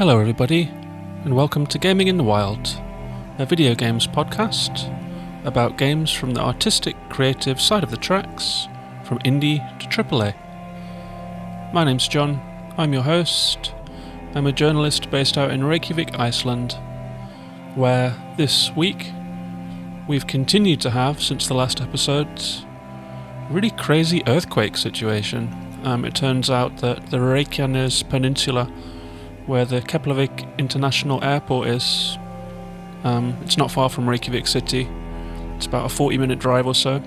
Hello everybody, and welcome to Gaming in the Wild, a video games podcast about games from the artistic, creative side of the tracks, from indie to AAA. My name's John, I'm your host. I'm a journalist based out in Reykjavik, Iceland, where this week we've continued to have, since the last episode, a really crazy earthquake situation. It turns out that the Reykjanes Peninsula, where the Keflavik International Airport is, it's not far from Reykjavik City. It's about a 40-minute drive or so,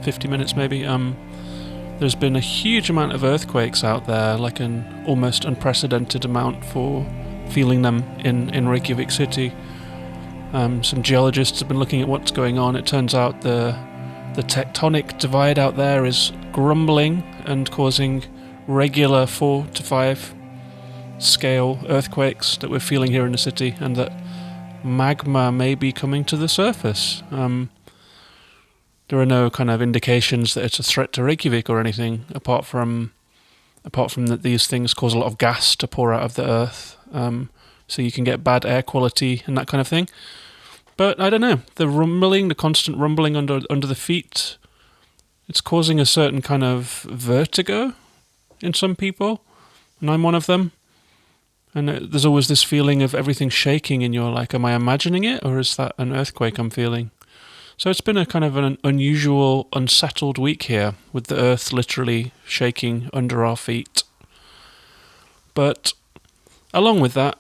50 minutes maybe. There's been a huge amount of earthquakes out there, like an almost unprecedented amount for feeling them in Reykjavik City. Some geologists have been looking at what's going on. It turns out the tectonic divide out there is grumbling and causing regular 4 to 5 scale earthquakes that we're feeling here in the city, and that magma may be coming to the surface. There are no kind of indications that it's a threat to Reykjavik or anything, apart from that these things cause a lot of gas to pour out of the earth, so you can get bad air quality and that kind of thing. But I don't know, the constant rumbling under the feet, it's causing a certain kind of vertigo in some people, and I'm one of them. And there's always this feeling of everything shaking, and you're like, am I imagining it, or is that an earthquake I'm feeling? So it's been a kind of an unusual, unsettled week here, with the earth literally shaking under our feet. But along with that,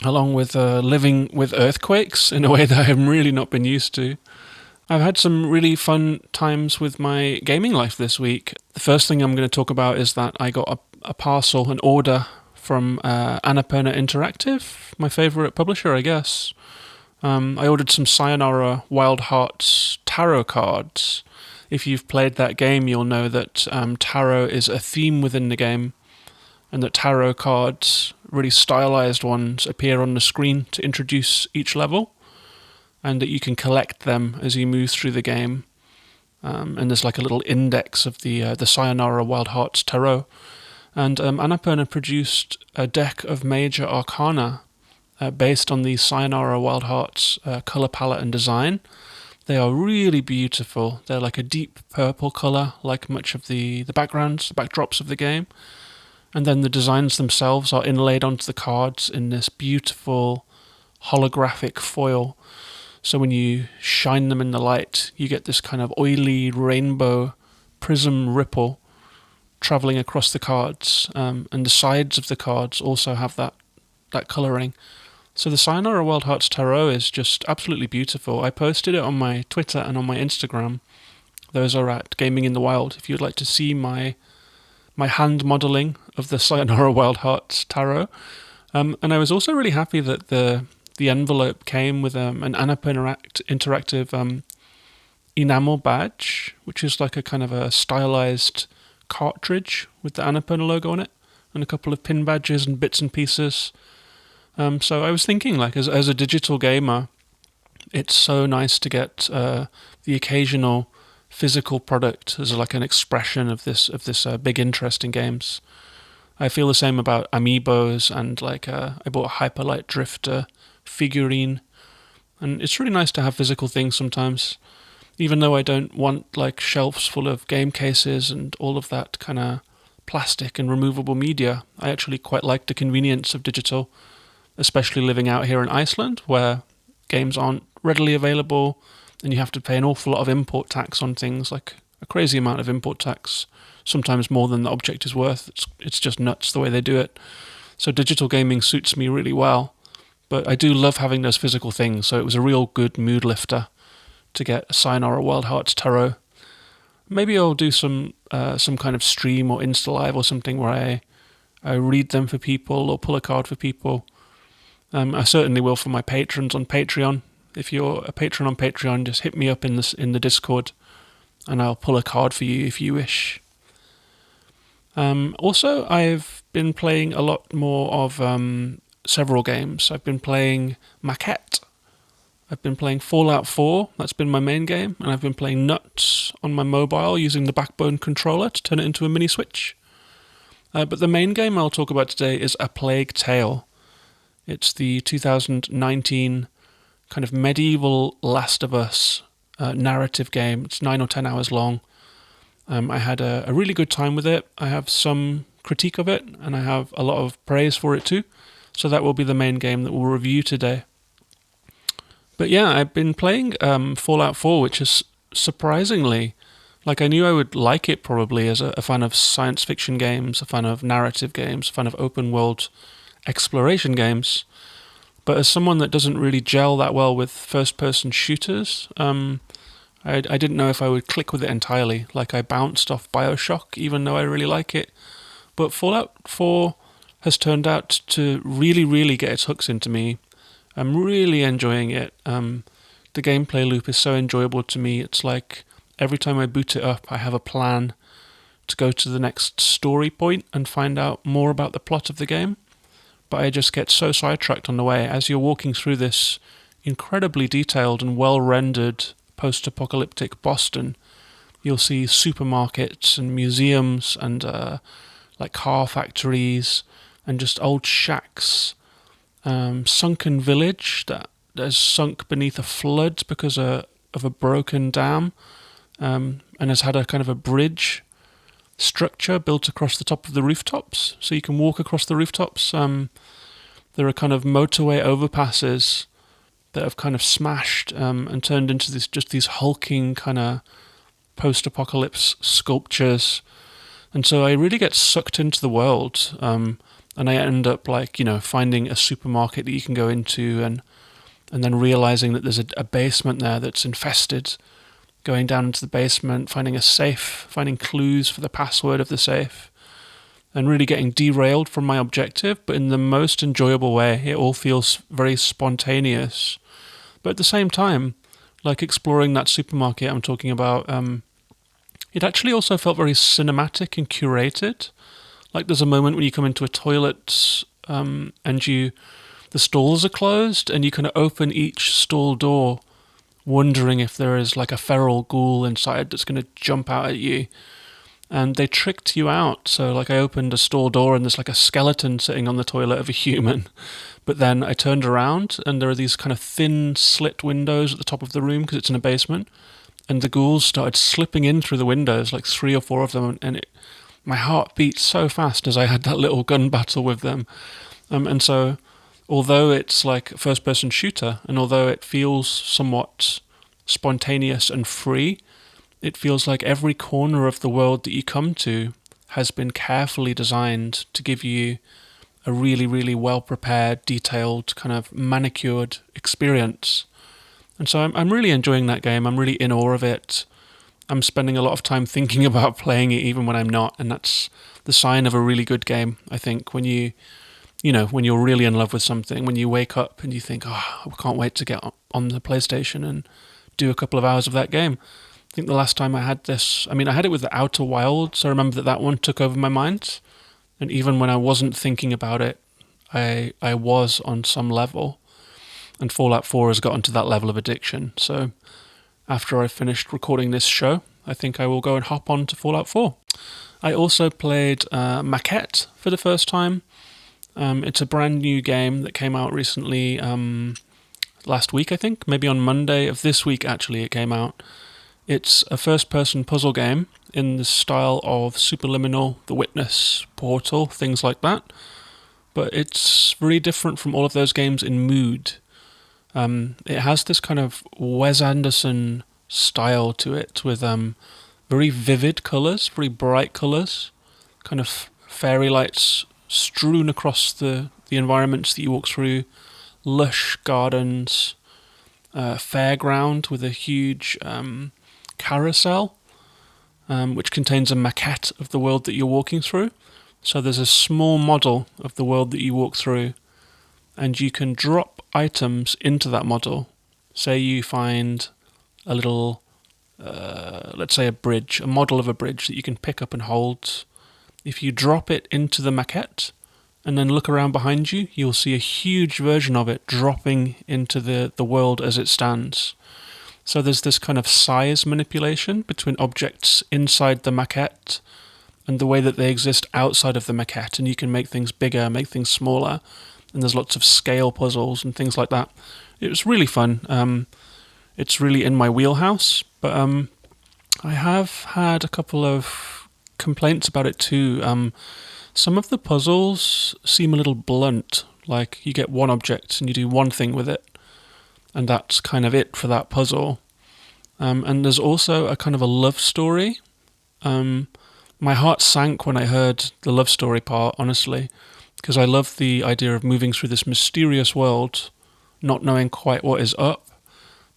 living with earthquakes in a way that I've really not been used to, I've had some really fun times with my gaming life this week. The first thing I'm going to talk about is that I got a parcel, an order from Annapurna Interactive, my favourite publisher, I guess. I ordered some Sayonara Wild Hearts tarot cards. If you've played that game, you'll know that tarot is a theme within the game, and that tarot cards, really stylized ones, appear on the screen to introduce each level, and that you can collect them as you move through the game. And there's like a little index of the Sayonara Wild Hearts tarot. And Annapurna produced a deck of major arcana based on the Sayonara Wild Hearts colour palette and design. They are really beautiful. They're like a deep purple colour, like much of the backdrops of the game. And then the designs themselves are inlaid onto the cards in this beautiful holographic foil. So when you shine them in the light, you get this kind of oily rainbow prism ripple travelling across the cards, and the sides of the cards also have that colouring. So the Sayonara Wild Hearts Tarot is just absolutely beautiful. I posted it on my Twitter and on my Instagram. Those are at Gaming in the Wild, if you'd like to see my hand modelling of the Sayonara Wild Hearts Tarot. And I was also really happy that the envelope came with an Annapurna Interactive enamel badge, which is like a kind of a stylised cartridge with the Annapurna logo on it, and a couple of pin badges and bits and pieces. So I was thinking, like, as a digital gamer, it's so nice to get the occasional physical product as like an expression of this big interest in games. I feel the same about amiibos, and like I bought a Hyperlight Drifter figurine, and it's really nice to have physical things sometimes. Even though I don't want like shelves full of game cases and all of that kind of plastic and removable media, I actually quite like the convenience of digital, especially living out here in Iceland, where games aren't readily available and you have to pay an awful lot of import tax on things, like a crazy amount of import tax, sometimes more than the object is worth. It's just nuts the way they do it. So digital gaming suits me really well, but I do love having those physical things, so it was a real good mood lifter to get a Sayonara Wild Hearts Tarot. Maybe I'll do some kind of stream or Insta Live or something where I read them for people or pull a card for people. I certainly will for my patrons on Patreon. If you're a patron on Patreon, just hit me up in the Discord, and I'll pull a card for you if you wish. Also, I've been playing a lot more of several games. I've been playing Maquette. I've been playing Fallout 4, that's been my main game, and I've been playing Nuts on my mobile using the Backbone controller to turn it into a mini Switch. But the main game I'll talk about today is A Plague Tale. It's the 2019 kind of medieval Last of Us narrative game. It's 9 or 10 hours long. I had a really good time with it. I have some critique of it, and I have a lot of praise for it too. So that will be the main game that we'll review today. But yeah, I've been playing Fallout 4, which is surprisingly, like I knew I would like it probably as a fan of science fiction games, a fan of narrative games, a fan of open world exploration games. But as someone that doesn't really gel that well with first-person shooters, I didn't know if I would click with it entirely. Like I bounced off BioShock, even though I really like it. But Fallout 4 has turned out to really, really get its hooks into me. I'm really enjoying it. The gameplay loop is so enjoyable to me. It's like every time I boot it up, I have a plan to go to the next story point and find out more about the plot of the game. But I just get so sidetracked on the way. As you're walking through this incredibly detailed and well-rendered post-apocalyptic Boston, you'll see supermarkets and museums and like car factories and just old shacks. Sunken village that has sunk beneath a flood because of a broken dam, and has had a kind of a bridge structure built across the top of the rooftops, so you can walk across the rooftops. There are kind of motorway overpasses that have kind of smashed and turned into these hulking kind of post-apocalypse sculptures, and so I really get sucked into the world, and I end up finding a supermarket that you can go into, and then realizing that there's a basement there that's infested. Going down into the basement, finding a safe, finding clues for the password of the safe, and really getting derailed from my objective, but in the most enjoyable way. It all feels very spontaneous. But at the same time, like exploring that supermarket I'm talking about, it actually also felt very cinematic and curated. Like there's a moment when you come into a toilet and the stalls are closed, and you can open each stall door wondering if there is like a feral ghoul inside that's going to jump out at you. And they tricked you out. So like I opened a stall door and there's like a skeleton sitting on the toilet of a human. But then I turned around and there are these kind of thin slit windows at the top of the room because it's in a basement. And the ghouls started slipping in through the windows, like 3 or 4 of them. And my heart beat so fast as I had that little gun battle with them. And so although it's like a first-person shooter, and although it feels somewhat spontaneous and free, it feels like every corner of the world that you come to has been carefully designed to give you a really, really well-prepared, detailed, kind of manicured experience. And so I'm really enjoying that game. I'm really in awe of it. I'm spending a lot of time thinking about playing it even when I'm not, and that's the sign of a really good game, I think, when when you're really in love with something, when you wake up and you think, oh, I can't wait to get on the PlayStation and do a couple of hours of that game. I think the last time I had this, I had it with the Outer Wilds. I remember that one took over my mind. And even when I wasn't thinking about it, I was on some level. And Fallout 4 has gotten to that level of addiction. So after I finished recording this show, I think I will go and hop on to Fallout 4. I also played Maquette for the first time. It's a brand new game that came out recently, last week, I think. Maybe on Monday of this week, actually, it came out. It's a first-person puzzle game in the style of Superliminal, The Witness, Portal, things like that. But it's very different from all of those games in mood. It has this kind of Wes Anderson style to it, with very vivid colours, very bright colours, kind of fairy lights strewn across the environments that you walk through, lush gardens, fairground with a huge carousel, which contains a maquette of the world that you're walking through. So there's a small model of the world that you walk through, and you can drop items into that model. Say you find a little, let's say a bridge, a model of a bridge that you can pick up and hold. If you drop it into the maquette and then look around behind you, you'll see a huge version of it dropping into the world as it stands. So there's this kind of size manipulation between objects inside the maquette and the way that they exist outside of the maquette, and you can make things bigger, make things smaller, and there's lots of scale puzzles and things like that. It was really fun. It's really in my wheelhouse, but I have had a couple of complaints about it too. Some of the puzzles seem a little blunt, like you get one object and you do one thing with it, and that's kind of it for that puzzle. And there's also a kind of a love story. My heart sank when I heard the love story part, honestly, because I love the idea of moving through this mysterious world, not knowing quite what is up,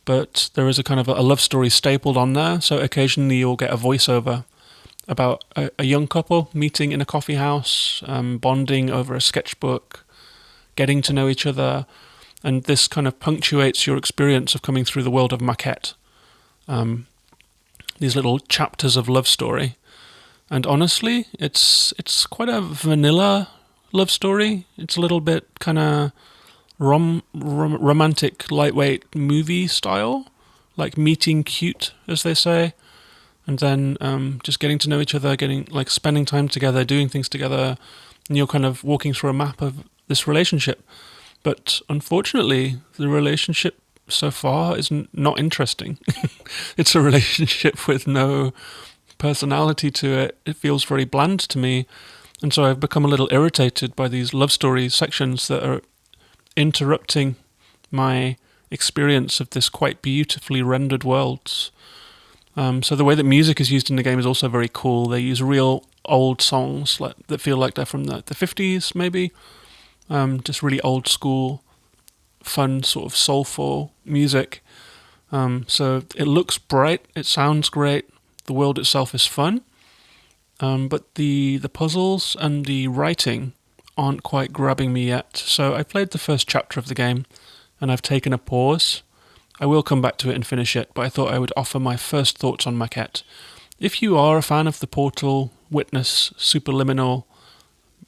but there is a kind of a love story stapled on there, so occasionally you'll get a voiceover about a young couple meeting in a coffee house, bonding over a sketchbook, getting to know each other, and this kind of punctuates your experience of coming through the world of Maquette. These little chapters of love story. And honestly, it's quite a vanilla love story. It's a little bit kind of romantic, lightweight movie style, like meeting cute, as they say. And then just getting to know each other, spending time together, doing things together, and you're kind of walking through a map of this relationship. But unfortunately, the relationship so far is not interesting. It's a relationship with no personality to it. It feels very bland to me. And so I've become a little irritated by these love story sections that are interrupting my experience of this quite beautifully rendered world. So the way that music is used in the game is also very cool. They use real old songs that feel like they're from the 50s, maybe. Just really old school, fun, sort of soulful music. So it looks bright, it sounds great, the world itself is fun, but the puzzles and the writing aren't quite grabbing me yet. So I played the first chapter of the game, and I've taken a pause. I will come back to it and finish it, but I thought I would offer my first thoughts on Maquette. If you are a fan of the Portal, Witness, Superliminal,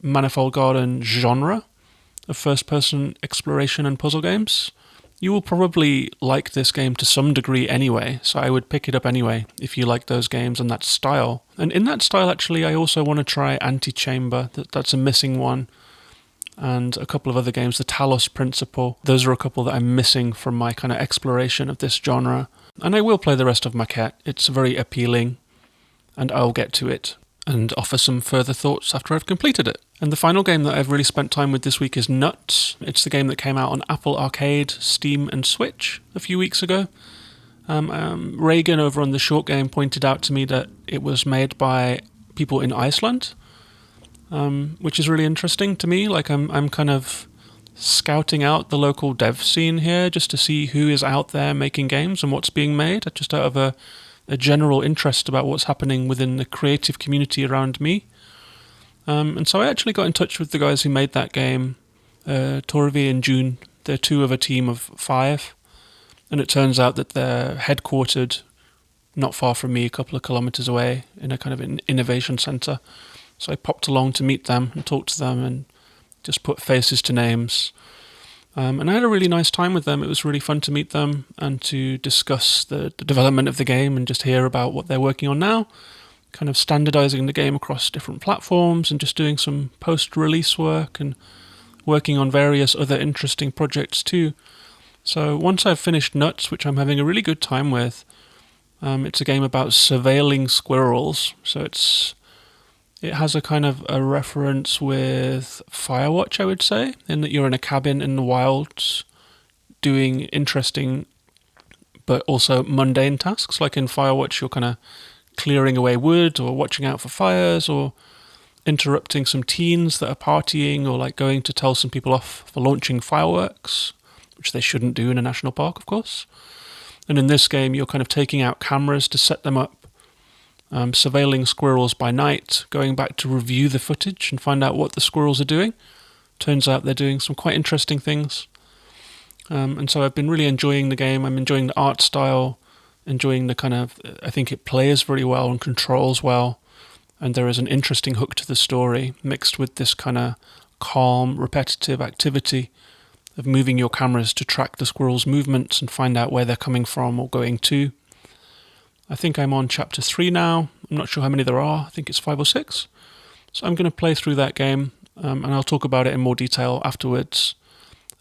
Manifold Garden genre of first-person exploration and puzzle games, you will probably like this game to some degree anyway, so I would pick it up anyway if you like those games and that style. And in that style, actually, I also want to try Antichamber. That's a missing one. And a couple of other games, the Talos Principle. Those are a couple that I'm missing from my kind of exploration of this genre. And I will play the rest of Maquette. It's very appealing, and I'll get to it and offer some further thoughts after I've completed it. And the final game that I've really spent time with this week is Nuts. It's the game that came out on Apple Arcade, Steam and Switch a few weeks ago. Reagan over on the Short Game pointed out to me that it was made by people in Iceland, which is really interesting to me. Like I'm kind of scouting out the local dev scene here just to see who is out there making games and what's being made, just out of a general interest about what's happening within the creative community around me. And so I actually got in touch with the guys who made that game, Torvi and June. They're two of a team of 5. And it turns out that they're headquartered not far from me, a couple of kilometers away, in a kind of an innovation center. So I popped along to meet them and talk to them and just put faces to names. And I had a really nice time with them. It was really fun to meet them and to discuss the development of the game and just hear about what they're working on now, kind of standardizing the game across different platforms and just doing some post-release work and working on various other interesting projects too. So once I've finished Nuts, which I'm having a really good time with, it's a game about surveilling squirrels. So it has a kind of a reference with Firewatch, I would say, in that you're in a cabin in the wilds doing interesting but also mundane tasks. Like in Firewatch, you're kind of clearing away wood or watching out for fires or interrupting some teens that are partying or like going to tell some people off for launching fireworks, which they shouldn't do in a national park, of course. And in this game, you're kind of taking out cameras to set them up, surveilling squirrels by night, going back to review the footage and find out what the squirrels are doing. Turns out they're doing some quite interesting things. And so I've been really enjoying the game. I'm enjoying the art style, enjoying the kind of, I think it plays very well and controls well. And there is an interesting hook to the story mixed with this kind of calm, repetitive activity of moving your cameras to track the squirrels' movements and find out where they're coming from or going to. I think I'm on chapter 3 now. I'm not sure how many there are. I think it's 5 or 6. So I'm going to play through that game, and I'll talk about it in more detail afterwards.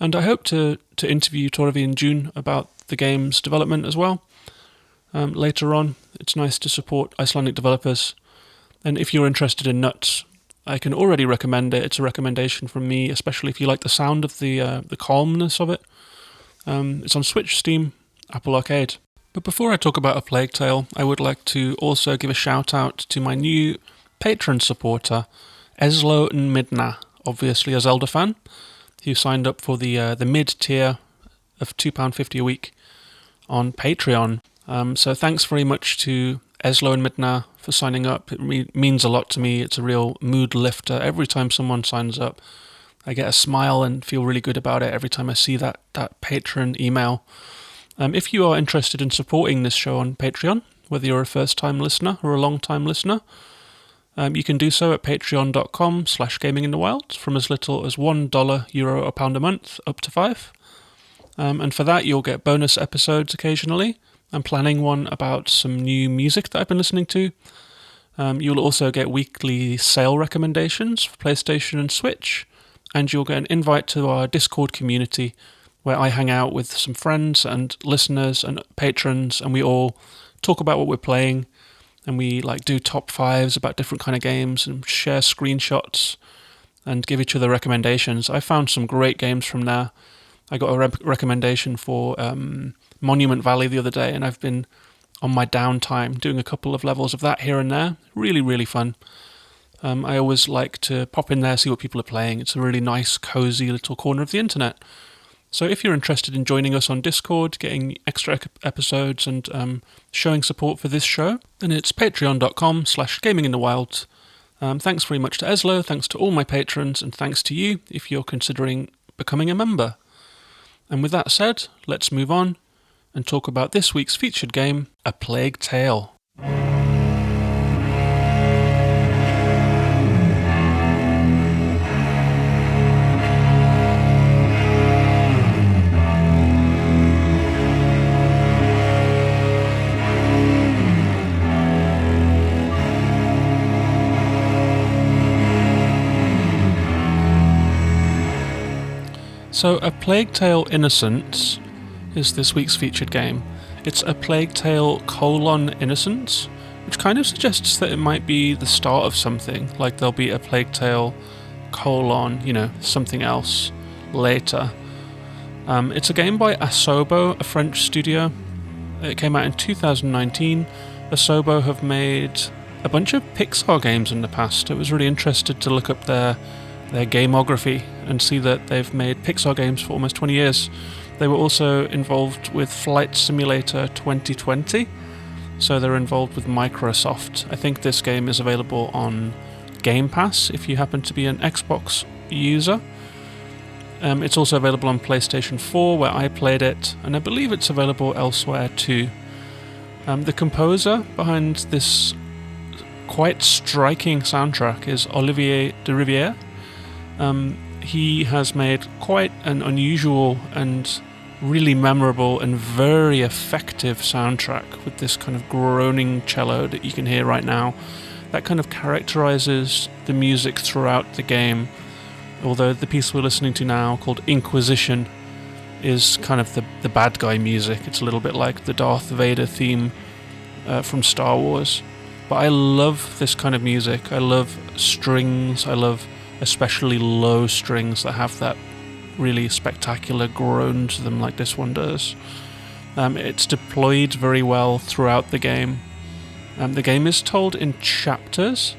And I hope to interview Torvi in June about the game's development as well. Later on, it's nice to support Icelandic developers. And if you're interested in Nuts, I can already recommend it. It's a recommendation from me, especially if you like the sound of the calmness of it. It's on Switch, Steam, Apple Arcade. But before I talk about A Plague Tale, I would like to also give a shout out to my new Patreon supporter, Eslo and Midna, obviously a Zelda fan, who signed up for the mid-tier of £2.50 a week on Patreon. So thanks very much to Eslo and Midna for signing up. It means a lot to me. It's a real mood lifter. Every time someone signs up, I get a smile and feel really good about it every time I see that Patreon email. If you are interested in supporting this show on Patreon, whether you're a first-time listener or a long-time listener, you can do so at patreon.com/gaminginthewild from as little as $1, euro, or pound a month, up to $5. And for that, you'll get bonus episodes occasionally. I'm planning one about some new music that I've been listening to. You'll also get weekly sale recommendations for PlayStation and Switch, and you'll get an invite to our Discord community, where I hang out with some friends and listeners and patrons, and we all talk about what we're playing, and we do top fives about different kind of games and share screenshots and give each other recommendations. I found some great games from there. I got a recommendation for Monument Valley the other day, and I've been on my downtime doing a couple of levels of that here and there. Really, really fun. I always like to pop in there, see what people are playing. It's a really nice, cozy little corner of the internet. So if you're interested in joining us on Discord, getting extra episodes and showing support for this show, then it's patreon.com/gaminginthewild. Thanks very much to Eslo, thanks to all my patrons, and thanks to you if you're considering becoming a member. And with that said, let's move on and talk about this week's featured game, A Plague Tale. So, A Plague Tale Innocence is this week's featured game. It's A Plague Tale : Innocence, which kind of suggests that it might be the start of something, like there'll be A Plague Tale : something else later. It's a game by Asobo, a French studio. It came out in 2019. Asobo have made a bunch of Pixar games in the past. I was really interested to look up their gameography and see that they've made Pixar games for almost 20 years. They were also involved with Flight Simulator 2020, so they're involved with Microsoft. I think this game is available on Game Pass if you happen to be an Xbox user. It's also available on PlayStation 4, where I played it, and I believe it's available elsewhere too. The composer behind this quite striking soundtrack is Olivier de Rivière. He has made quite an unusual and really memorable and very effective soundtrack with this kind of groaning cello that you can hear right now. That kind of characterizes the music throughout the game, although the piece we're listening to now, called Inquisition, is kind of the bad guy music. It's a little bit like the Darth Vader theme from Star Wars. But I love this kind of music. I love strings. I love especially low strings that have that really spectacular groan to them like this one does. It's deployed very well throughout the game. The game is told in chapters,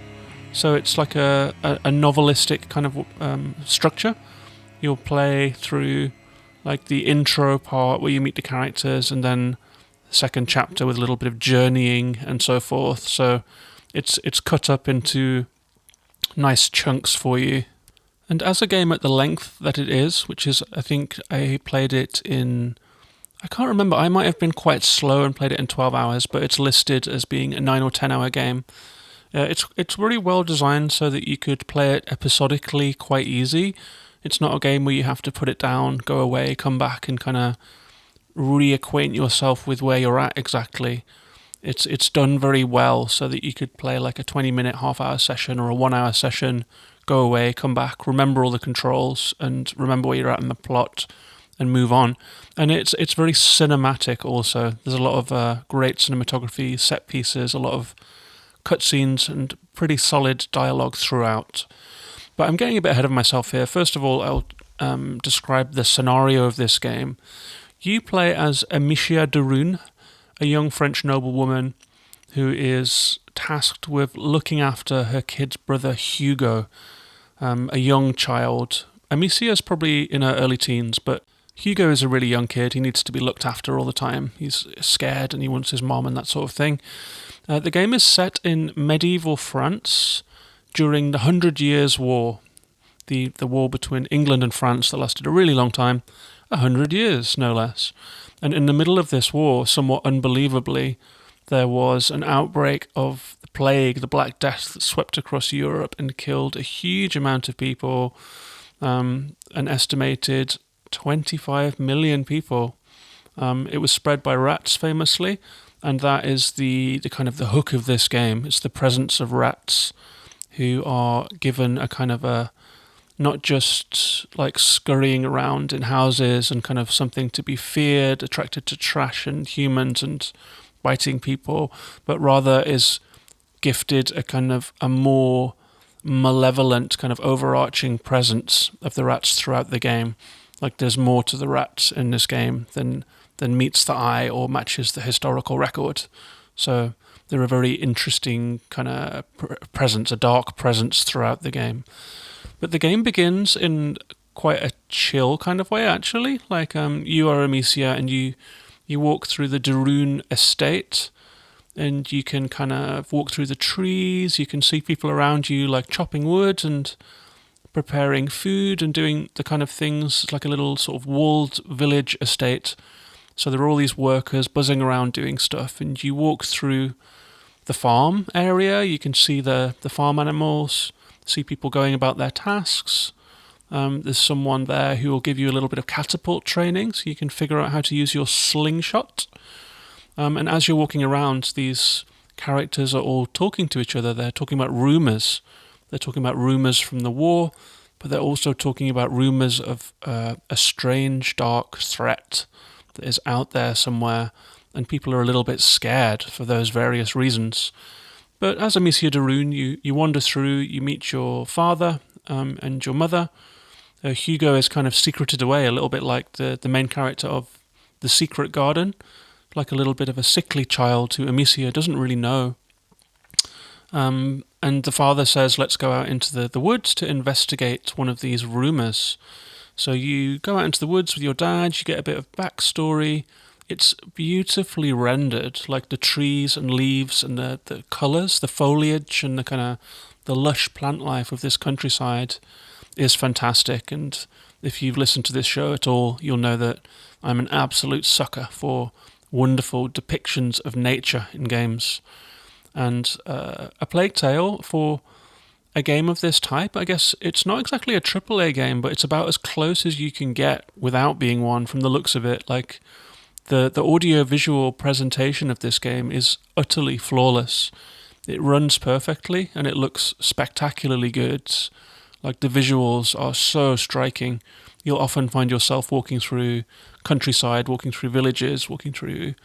so it's like a novelistic kind of structure. You'll play through like the intro part where you meet the characters, and then the second chapter with a little bit of journeying and so forth. So it's cut up into nice chunks for you. And as a game at the length that it is, which is, I think I played it in, I can't remember, I might have been quite slow and played it in 12 hours, but it's listed as being a 9 or 10 hour game. It's really well designed so that you could play it episodically quite easy. It's not a game where you have to put it down, go away, come back and kind of reacquaint yourself with where you're at exactly. It's done very well so that you could play like a 20-minute, half-hour session or a 1-hour session, go away, come back, remember all the controls, and remember where you're at in the plot, and move on. And it's very cinematic also. There's a lot of great cinematography, set pieces, a lot of cutscenes, and pretty solid dialogue throughout. But I'm getting a bit ahead of myself here. First of all, I'll describe the scenario of this game. You play as Amicia de Rune, a young French noblewoman who is tasked with looking after her kid's brother Hugo, a young child. Amicia is probably in her early teens, but Hugo is a really young kid. He needs to be looked after all the time. He's scared and he wants his mom and that sort of thing. The game is set in medieval France during the 100 Years' War, the war between England and France that lasted a really long time, 100 years, no less. And in the middle of this war, somewhat unbelievably, there was an outbreak of the plague, the Black Death, that swept across Europe and killed a huge amount of people, an estimated 25 million people. It was spread by rats, famously, and that is the kind of the hook of this game. It's the presence of rats who are given a kind of a, not just like scurrying around in houses and kind of something to be feared, attracted to trash and humans and biting people, but rather is gifted a kind of a more malevolent kind of overarching presence of the rats throughout the game. Like there's more to the rats in this game than meets the eye or matches the historical record. So they're a very interesting kind of presence, a dark presence throughout the game. But the game begins in quite a chill kind of way, actually. Like you are Amicia and you walk through the de Rune estate, and you can kind of walk through the trees. You can see people around you like chopping wood and preparing food and doing the kind of things. It's like a little sort of walled village estate. So there are all these workers buzzing around doing stuff, and you walk through the farm area. You can see the farm animals, see people going about their tasks. There's someone there who will give you a little bit of catapult training so you can figure out how to use your slingshot. And as you're walking around, these characters are all talking to each other. They're talking about rumours. They're talking about rumours from the war, but they're also talking about rumours of a strange, dark threat that is out there somewhere, and people are a little bit scared for those various reasons. But as Amicia de Rune, you wander through, you meet your father and your mother. Hugo is kind of secreted away, a little bit like the main character of The Secret Garden, like a little bit of a sickly child who Amicia doesn't really know. And the father says, let's go out into the woods to investigate one of these rumours. So you go out into the woods with your dad, you get a bit of backstory. It's beautifully rendered, like the trees and leaves and the colours, the foliage and the kind of the lush plant life of this countryside is fantastic. And if you've listened to this show at all, you'll know that I'm an absolute sucker for wonderful depictions of nature in games. And A Plague Tale, for a game of this type, I guess it's not exactly a AAA game, but it's about as close as you can get without being one from the looks of it. Like the audio-visual presentation of this game is utterly flawless. It runs perfectly and it looks spectacularly good. Like the visuals are so striking. You'll often find yourself walking through countryside, walking through villages, walking through,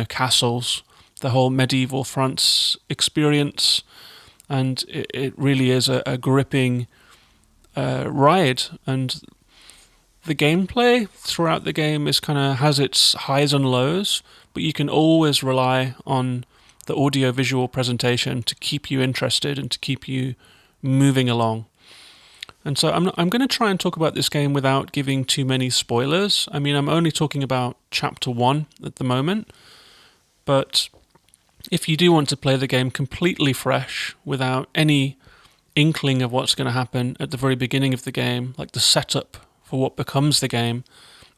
castles, the whole medieval France experience. And it really is a gripping ride. And the gameplay throughout the game is has its highs and lows, but you can always rely on the audio-visual presentation to keep you interested and to keep you moving along. And so I'm going to try and talk about this game without giving too many spoilers. I mean, I'm only talking about Chapter 1 at the moment, but if you do want to play the game completely fresh, without any inkling of what's going to happen at the very beginning of the game, like the setup for what becomes the game,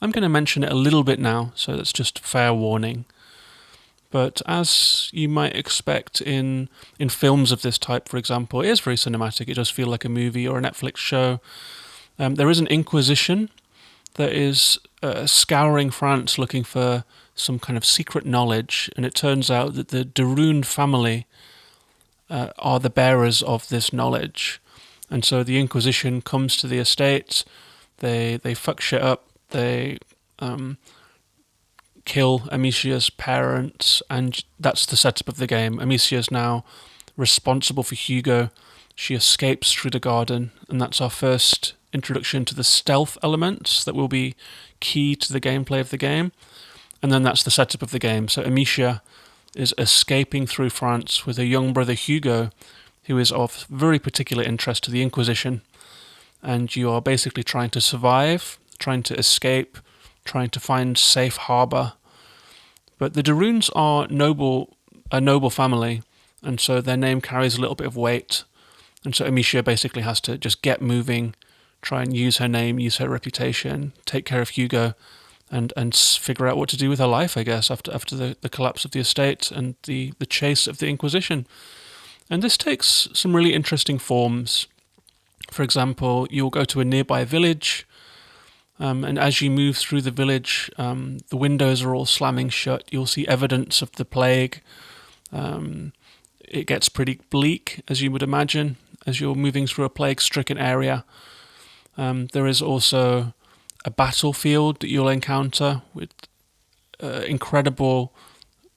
I'm going to mention it a little bit now, so that's just fair warning. But as you might expect in films of this type, for example, it is very cinematic. It does feel like a movie or a Netflix show. There is an Inquisition that is scouring France looking for some kind of secret knowledge, and it turns out that the de Rune family are the bearers of this knowledge. And so the Inquisition comes to the estate, they fuck shit up, they kill Amicia's parents, and that's the setup of the game. Amicia is now responsible for Hugo. She escapes through the garden, and that's our first introduction to the stealth elements that will be key to the gameplay of the game. And then that's the setup of the game. So Amicia is escaping through France with her young brother Hugo, who is of very particular interest to the Inquisition. And you are basically trying to survive, trying to escape, trying to find safe harbour. But the de Runes are a noble family, and so their name carries a little bit of weight. And so Amicia basically has to just get moving, try and use her name, use her reputation, take care of Hugo, and figure out what to do with her life, I guess, after the collapse of the estate and the chase of the Inquisition. And this takes some really interesting forms. For example, you'll go to a nearby village, and as you move through the village, the windows are all slamming shut. You'll see evidence of the plague. It gets pretty bleak, as you would imagine, as you're moving through a plague-stricken area. There is also a battlefield that you'll encounter with incredible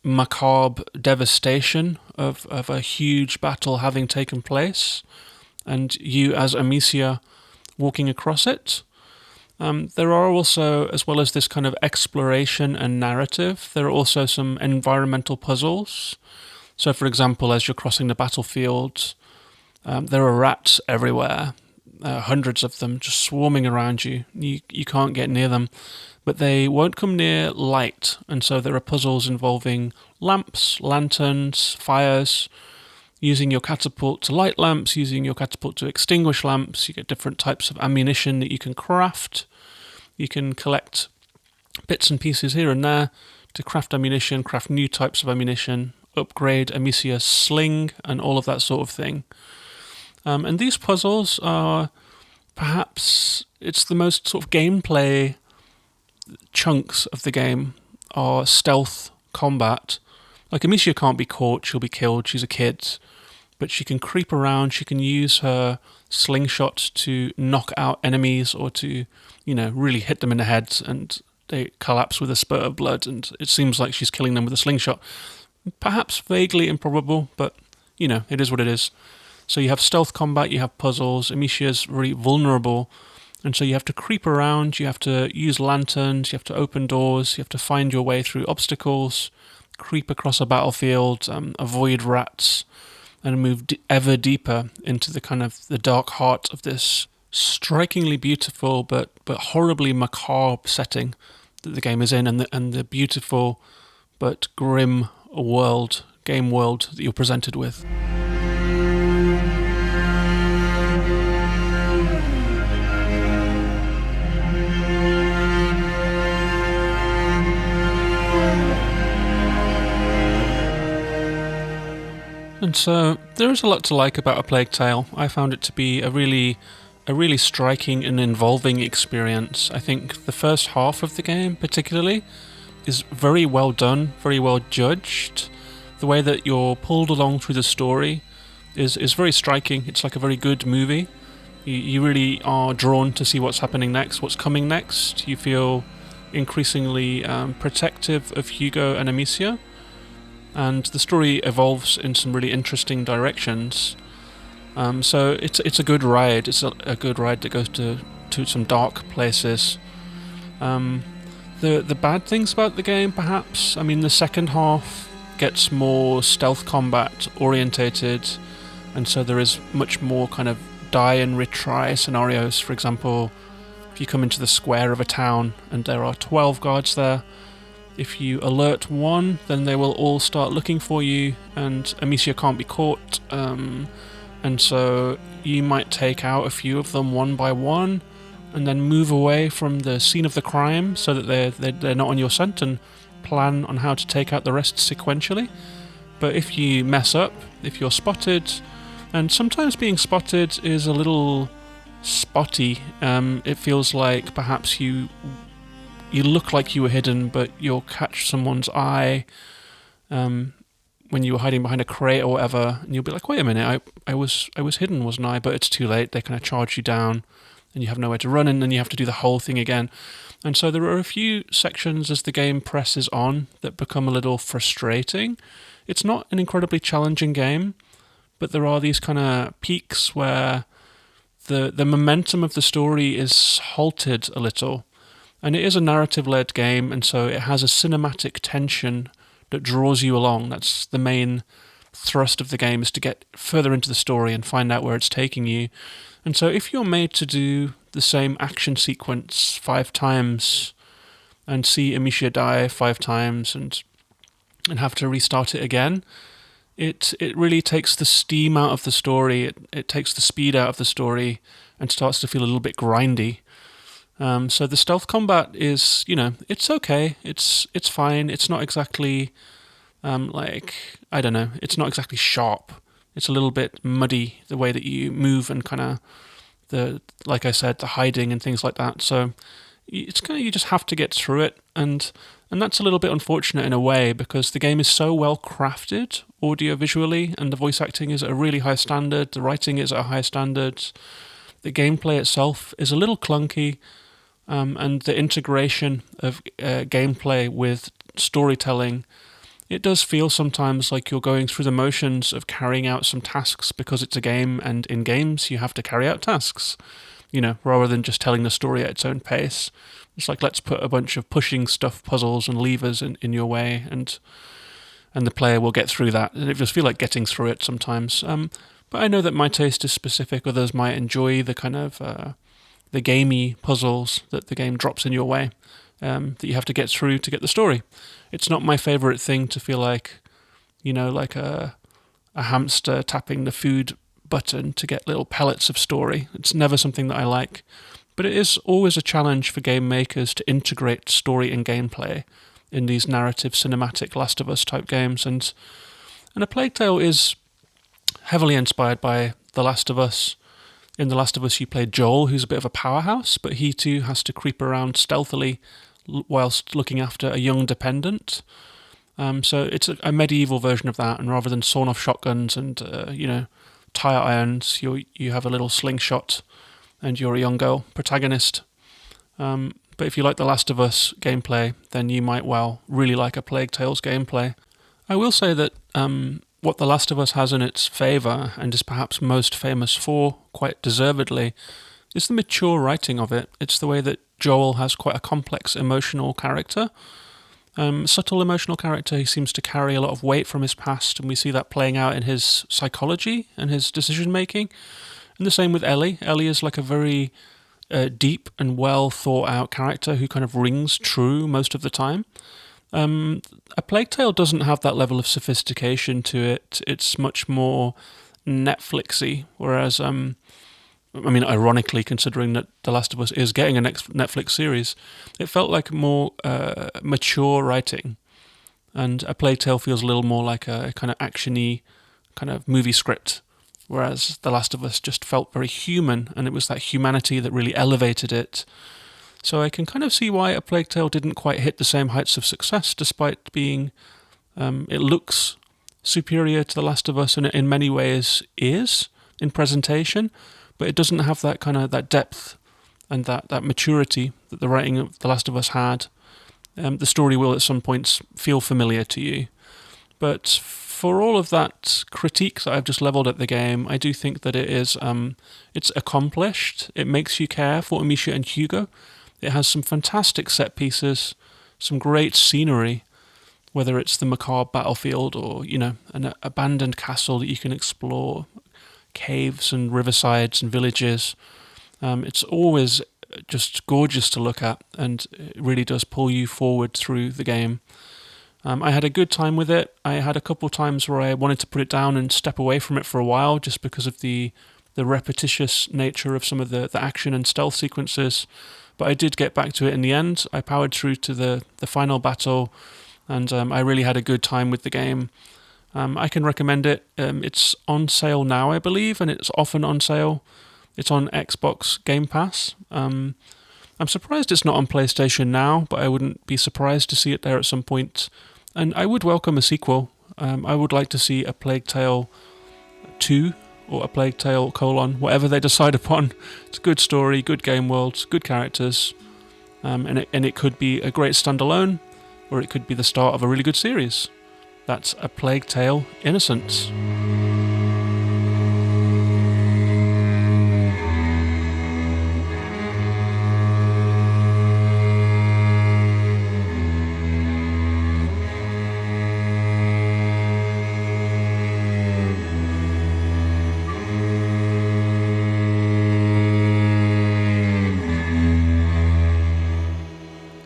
macabre devastation of a huge battle having taken place, and you as Amicia walking across it. There are also, as well as this kind of exploration and narrative, there are also some environmental puzzles. So, for example, as you're crossing the battlefield, there are rats everywhere, hundreds of them just swarming around you. You can't get near them, but they won't come near light, and so there are puzzles involving lamps, lanterns, fires, using your catapult to light lamps, using your catapult to extinguish lamps. You get different types of ammunition that you can craft. You can collect bits and pieces here and there to craft ammunition, craft new types of ammunition, upgrade Amicia's sling, and all of that sort of thing. And these puzzles are perhaps, it's the most sort of gameplay chunks of the game are stealth combat. Like, Amicia can't be caught, she'll be killed, she's a kid, but she can creep around, she can use her slingshot to knock out enemies or to, really hit them in the head and they collapse with a spurt of blood, and it seems like she's killing them with a slingshot. Perhaps vaguely improbable, but, it is what it is. So you have stealth combat, you have puzzles, Amicia's very vulnerable, and so you have to creep around, you have to use lanterns, you have to open doors, you have to find your way through obstacles, creep across a battlefield, avoid rats, and move ever deeper into the kind of the dark heart of this strikingly beautiful but horribly macabre setting that the game is in, and the beautiful but grim game world that you're presented with. And so there is a lot to like about A Plague Tale. I found it to be a really striking and involving experience. I think the first half of the game, particularly, is very well done, very well judged. The way that you're pulled along through the story is very striking. It's like a very good movie. You really are drawn to see what's happening next, what's coming next. You feel increasingly protective of Hugo and Amicia. And the story evolves in some really interesting directions. So it's a good ride. It's a good ride that goes to some dark places. The bad things about the game, perhaps, the second half gets more stealth combat orientated, and so there is much more kind of die and retry scenarios. For example, if you come into the square of a town and there are 12 guards there, if you alert one, then they will all start looking for you, and Amicia can't be caught, and so you might take out a few of them one by one, and then move away from the scene of the crime so that they're not on your scent, and plan on how to take out the rest sequentially. But if you mess up, if you're spotted, and sometimes being spotted is a little spotty, it feels like perhaps you look like you were hidden, but you'll catch someone's eye when you were hiding behind a crate or whatever, and you'll be like, wait a minute, I was hidden, wasn't I? But it's too late. They kind of charge you down, and you have nowhere to run, and then you have to do the whole thing again. And so there are a few sections as the game presses on that become a little frustrating. It's not an incredibly challenging game, but there are these kind of peaks where the momentum of the story is halted a little. And it is a narrative-led game, and so it has a cinematic tension that draws you along. That's the main thrust of the game, is to get further into the story and find out where it's taking you. And so if you're made to do the same action sequence 5 times and see Amicia die 5 times and have to restart it again, it really takes the steam out of the story, it takes the speed out of the story and starts to feel a little bit grindy. So the stealth combat is, it's okay, it's fine, it's not exactly, I don't know, it's not exactly sharp. It's a little bit muddy, the way that you move and kind of, like I said, the hiding and things like that. So it's kind of, you just have to get through it, and that's a little bit unfortunate in a way, because the game is so well crafted audio-visually, and the voice acting is at a really high standard, the writing is at a high standard, the gameplay itself is a little clunky, and the integration of gameplay with storytelling, it does feel sometimes like you're going through the motions of carrying out some tasks because it's a game, and in games you have to carry out tasks, rather than just telling the story at its own pace. It's like, let's put a bunch of pushing stuff, puzzles and levers in your way, and the player will get through that. And it just feels like getting through it sometimes. But I know that my taste is specific. Others might enjoy the kind of the gamey puzzles that the game drops in your way, that you have to get through to get the story. It's not my favourite thing to feel like, like a hamster tapping the food button to get little pellets of story. It's never something that I like. But it is always a challenge for game makers to integrate story and gameplay in these narrative, cinematic Last of Us type games. And A Plague Tale is heavily inspired by The Last of Us. In The Last of Us, you play Joel, who's a bit of a powerhouse, but he too has to creep around stealthily whilst looking after a young dependent. So it's a medieval version of that, and rather than sawn-off shotguns and tire irons, you have a little slingshot, and you're a young girl protagonist. But if you like The Last of Us gameplay, then you might really like A Plague Tale's gameplay. I will say that what The Last of Us has in its favour, and is perhaps most famous for, quite deservedly, is the mature writing of it. It's the way that Joel has quite a complex emotional character. Subtle emotional character. He seems to carry a lot of weight from his past, and we see that playing out in his psychology and his decision-making. And the same with Ellie. Ellie is like a very deep and well thought out character who kind of rings true most of the time. A Plague Tale doesn't have that level of sophistication to it. It's much more Netflixy, whereas, ironically, considering that The Last of Us is getting a next Netflix series, it felt like more mature writing. And A Plague Tale feels a little more like a kind of action-y kind of movie script, whereas The Last of Us just felt very human, and it was that humanity that really elevated it. So I can kind of see why A Plague Tale didn't quite hit the same heights of success, despite being, it looks superior to The Last of Us, and it in many ways is in presentation, but it doesn't have that kind of that depth and that maturity that the writing of The Last of Us had. The story will at some points feel familiar to you, but for all of that critique that I've just levelled at the game, I do think that it is, it's accomplished. It makes you care for Amicia and Hugo. It has some fantastic set pieces, some great scenery, whether it's the macabre battlefield or, an abandoned castle that you can explore, caves and riversides and villages. It's always just gorgeous to look at, and it really does pull you forward through the game. I had a good time with it. I had a couple of times where I wanted to put it down and step away from it for a while, just because of the repetitious nature of some of the action and stealth sequences. But I did get back to it in the end. I powered through to the final battle, and I really had a good time with the game. I can recommend it. It's on sale now, I believe, and it's often on sale. It's on Xbox Game Pass. I'm surprised it's not on PlayStation now, but I wouldn't be surprised to see it there at some point. And I would welcome a sequel. I would like to see a Plague Tale 2 or a Plague Tale : whatever they decide upon. It's a good story, good game world, good characters, and it could be a great standalone, or it could be the start of a really good series. That's A Plague Tale: Innocence.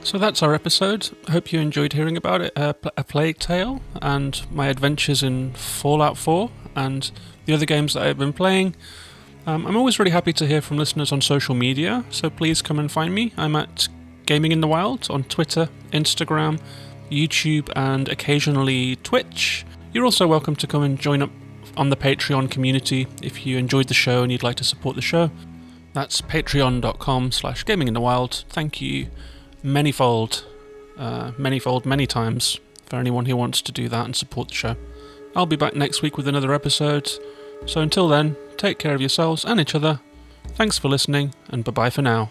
So that's our episode. I hope you enjoyed hearing about it, A Plague Tale, and my adventures in Fallout 4 and the other games that I've been playing. I'm always really happy to hear from listeners on social media, so please come and find me. I'm at Gaming in the Wild on Twitter, Instagram, YouTube, and occasionally Twitch. You're also welcome to come and join up on the Patreon community if you enjoyed the show and you'd like to support the show. That's patreon.com/gaminginthewild. Thank you many times for anyone who wants to do that and support the show. I'll be back next week with another episode, so until then, take care of yourselves and each other. Thanks for listening, and bye-bye for now.